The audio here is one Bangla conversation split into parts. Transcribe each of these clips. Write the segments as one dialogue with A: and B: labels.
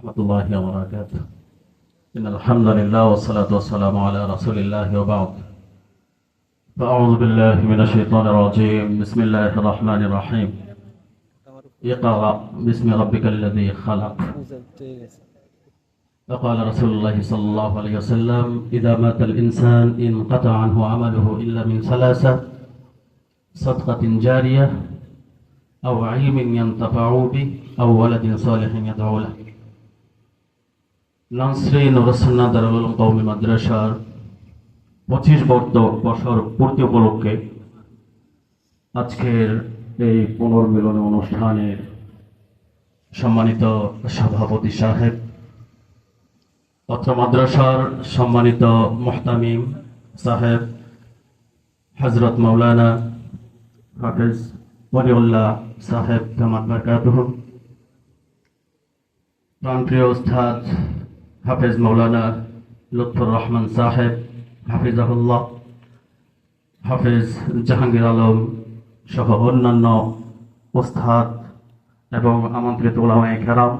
A: ورحمة الله وبركاته. إن الحمد لله والصلاة والسلام على رسول الله وبعد. فأعوذ بالله من الشيطان الرجيم. بسم الله الرحمن الرحيم. اقرأ باسم ربك الذي خلق. وقال رسول الله صلى الله عليه وسلم: إذا مات الإنسان انقطع عنه عمله إلا من ثلاثة: صدقة جارية أو علم ينتفع به أو ولد صالح يدعو له. নাসরি নুরুস-সুন্নাহ দারুল উলুম কওমি মাদ্রাসার 25 বছর পূর্তি উপলক্ষে আজকের এই পুনর্মিলন অনুষ্ঠানের সম্মানিত সভাপতি সাহেব, অত্র মাদ্রাসার সম্মানিত মুহতামিম সাহেব হযরত মাওলানা হাফেজ ওয়ালিউল্লাহ সাহেব দামাত বারাকাতুহু, প্রাণপ্রিয় উস্তাদ হাফেজ মাওলানা লুৎফুর রহমান সাহেব হাফিজাহুল্লাহ, হাফেজ জাহাঙ্গীর আলম সহ অন্যান্য উস্তাদ এবং আমন্ত্রিত উলামায়ে কেরাম,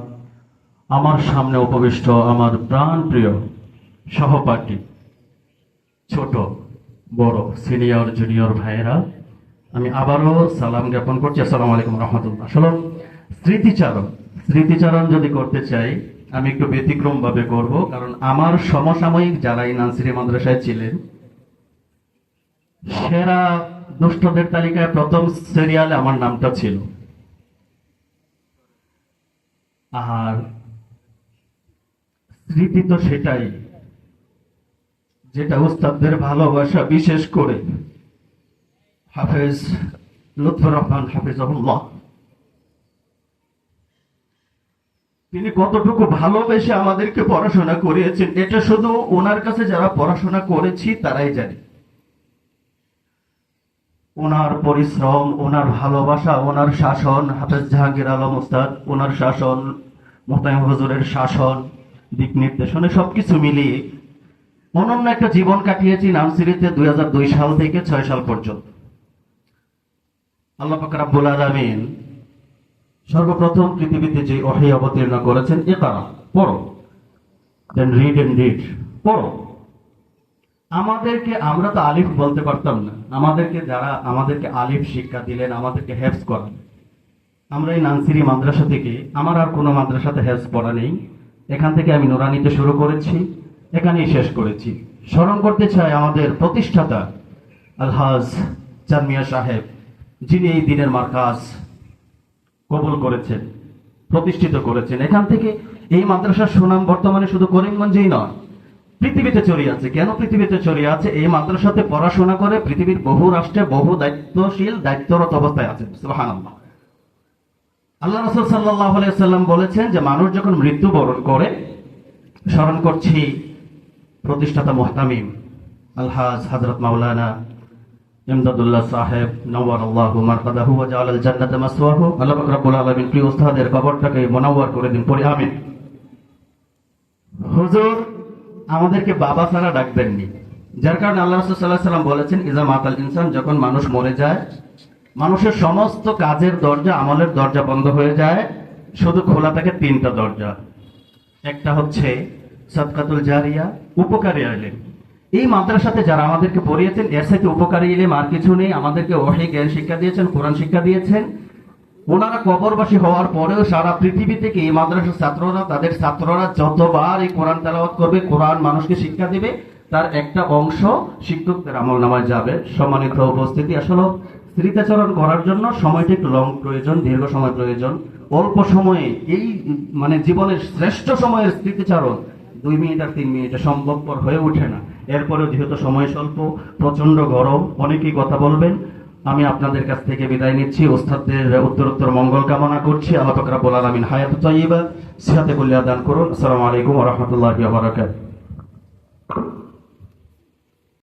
A: আমার সামনে উপবিষ্ট আমার প্রাণপ্রিয় সহপাঠী, ছোট বড় সিনিয়র জুনিয়র ভাইয়েরা, আমি আবারও সালাম জ্ঞাপন করছি। আসসালামু আলাইকুম রহমতুল্লাহ। আসলে স্মৃতিচারণ যদি করতে চাই আমি একটু ব্যতিক্রম ভাবে করব, কারণ আমার সমসাময়িক যারা এই নাসিরি মাদ্রাসায় ছিলেন, সেরা দুষ্টদের তালিকায় প্রথম সিরিয়ালে আমার নামটা ছিল। আর স্মৃতি তো সেটাই যেটা উস্তাদদের ভালোবাসা, বিশেষ করে হাফেজ লুৎফুর রহমান হাফিজাহুল্লাহ, তিনি কতটুকু ভালোবেসে আমাদেরকে পড়াশোনা করিয়েছেন এটা শুধু ওনার কাছে যারা পড়াশোনা করেছি তারাই জানি। ওনার পরিশ্রম, ওনার ভালোবাসা, ওনার শাসন, হাফেজ জাহাঙ্গীর আলম উস্তাদ ওনার শাসন, মোহতামিম হুজুরের শাসন, দিক নির্দেশনে সবকিছু মিলিয়ে অনন্য একটা জীবন কাটিয়েছি নামসিরিতে 2002 সাল থেকে 6 সাল পর্যন্ত। আল্লাহ পাক রব্বুল আলামিন সর্বপ্রথম পৃথিবীতে যে ওহী অবতীর্ণ করেছেন, ইকরা, পড়ো, দেন রিড এন্ড রিড, পড়ো। আমরা তো আলিফ বলতে পারতাম না, আমাদেরকে আলিফ শিক্ষা দিলেন, আমাদেরকে হেফজ করান। আমরা এই নানসিরি মাদ্রাসা থেকে, আমার আর কোনো মাদ্রাসাতে হেফজ পড়া নেই, এখান থেকে আমি নুরানিতে শুরু করেছি, এখানেই শেষ করেছি। স্মরণ করতে চাই আমাদের প্রতিষ্ঠাতা আলহাজ চাঁদ মিয়া সাহেব, যিনি এই দিনের মারকাজ কবুল করেছেন, প্রতিষ্ঠিত করেছেন। এখান থেকে এই মাদ্রাসার সুনাম বর্তমানে শুধু করিমগঞ্জেই নয়, পৃথিবীতে ছড়িয়ে আছে। কেন পৃথিবীতে ছড়িয়ে আছে? এই মাদ্রাসাতে পড়াশোনা করে পৃথিবীর বহু রাষ্ট্রে বহু দায়িত্বরত অবস্থায় আছেন। সুবহানাল্লাহ। আল্লাহ রাসূল সাল্লাল্লাহু আলাইহি ওয়াসাল্লাম বলেছেন যে মানুষ যখন মৃত্যুবরণ করে, স্মরণ করছি প্রতিষ্ঠাতা মুহতামিম আলহাজ হযরত মাওলানা ইমদাদুল্লাহ সাহেব নওয়ারাল্লাহু মারকাদাহু ওয়া জাআলাল জান্নাতা মাসওয়াহু। আল্লাহ পাক রব্বুল আলামিন প্রিয় উস্তাদের কবরটাকে মুনাওয়ার করে দিন, পড়ি আমিন। হুজুর আমাদেরকে বাবা ছাড়া ডাকবেননি, যার কারণে আল্লাহ রাসূল সাল্লাল্লাহু আলাইহি ওয়াসাল্লাম বলেছেন, ইজা মাতাল ইনসান, যখন মানুষ মরে যায়, মানুষের সমস্ত কাজের দরজা, আমলের দরজা বন্ধ হয়ে যায়, শুধু খোলা থাকে 3টা দরজা। একটা হচ্ছে সাদকাতুল জারিয়া, উপকারী ইলম। এই মাদ্রাসাতে যারা আমাদেরকে পড়িয়েছেন, এর সাথে উপকারী ইলম আর কিছু নেই। আমাদেরকে ওহী জ্ঞান শিক্ষা দিয়েছেন, কোরআন শিক্ষা দিয়েছেন। ওনারা কবরবাসী হওয়ার পরেও সারা পৃথিবী থেকে এই মাদ্রাসার তাদের ছাত্ররা যতবার এই কোরআন তেলাওয়াত করবে, কোরআন মানুষকে শিক্ষা দিবে, তার একটা অংশ শিক্ষকদের আমলনামায় যাবে। সম্মানিত উপস্থিতি, আসলে স্মৃতিচারণ করার জন্য সময়টা একটু লং প্রয়োজন, দীর্ঘ সময় প্রয়োজন। অল্প সময়ে এই জীবনের শ্রেষ্ঠ সময়ের স্মৃতিচারণ 2 মিনিট আর 3 মিনিটে সম্ভবপর হয়ে ওঠে না। এরপরেও যেহেতু সময় স্বল্প, প্রচন্ড গরম, অনেকেই কথা বলবেন, আমি আপনাদের কাছ থেকে বিদায় নিচ্ছি। ওস্তাদদের উত্তরোত্তর মঙ্গল কামনা করছি। আল্লাহ পাক রব্বুল আলামিন হায়াত তাইয়্যিবা, সিহাতে কুল্লিয়া দান করুন। আসসালামু আলাইকুম ওয়া রাহমাতুল্লাহি ওয়া বারাকাতুহু।